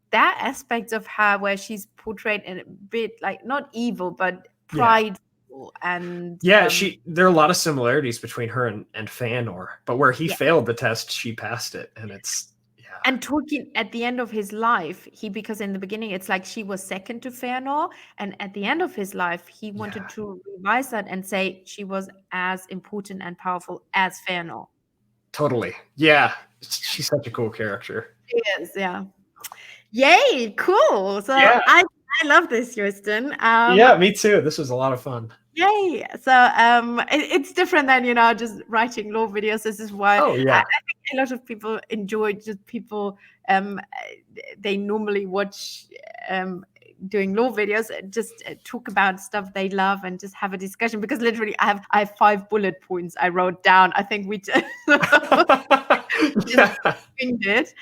that aspect of her where she's portrayed in a bit like not evil but prideful, and there are a lot of similarities between her and Fëanor, but where he failed the test, she passed it, and it's. And Tolkien, at the end of his life, because in the beginning it's like she was second to Fëanor, and at the end of his life, he wanted to revise that and say she was as important and powerful as Fëanor. Totally. Yeah. She's such a cool character. She is, yeah. Yay, cool. So I love this, Yoystan. Yeah, me too. This was a lot of fun. Yay. So it's different than just writing lore videos. This is why I think a lot of people enjoy just people they normally watch doing lore videos, just talk about stuff they love and just have a discussion, because literally I have 5 bullet points I wrote down. I think we just it.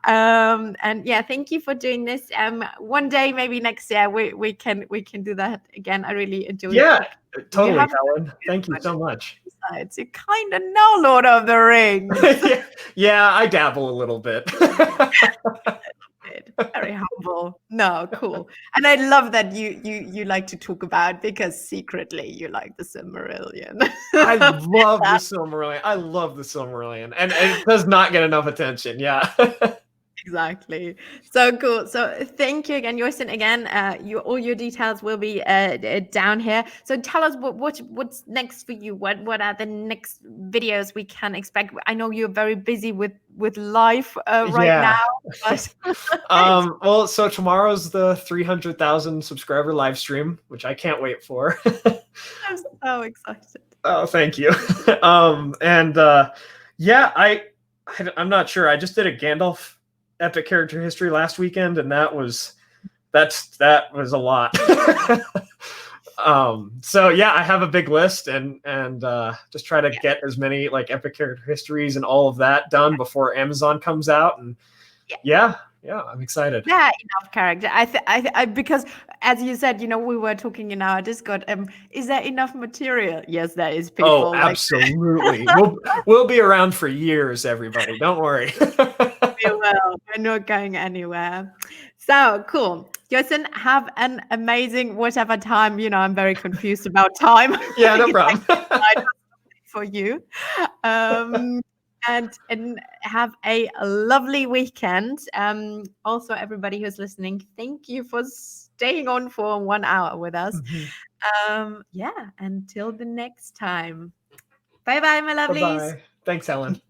And thank you for doing this. One day, maybe next year, we can do that again. I really enjoyed it. Totally, Helen. Thank you so much. Besides, you kind of know Lord of the Rings. I dabble a little bit. Very humble. No, cool. And I love that you like to talk about, because secretly you like the Silmarillion. I love the Silmarillion. I love the Silmarillion, and it does not get enough attention. Yeah. Exactly. So cool. So thank you again, Yoystan. Again, all your details will be down here. So tell us what's next for you. What are the next videos we can expect? I know you're very busy with life right now. But well, so tomorrow's the 300,000 subscriber live stream, which I can't wait for. I'm so excited. Oh, thank you. I'm not sure. I just did a Gandalf epic character history last weekend, and that was a lot. I have a big list, and just try to get as many like epic character histories and all of that done before Amazon comes out. And I'm excited. Yeah, enough character. I because as you said, we were talking in our Discord. Is there enough material? Yes, there is. People. Oh, absolutely. we'll be around for years, everybody. Don't worry. We will. We're not going anywhere. So cool. Yoystan, have an amazing whatever time. I'm very confused about time. Yeah, no problem. For you. And have a lovely weekend. Also, everybody who's listening, thank you for staying on for 1 hour with us. Until the next time. Bye-bye, my lovelies. Bye-bye. Thanks, Helen.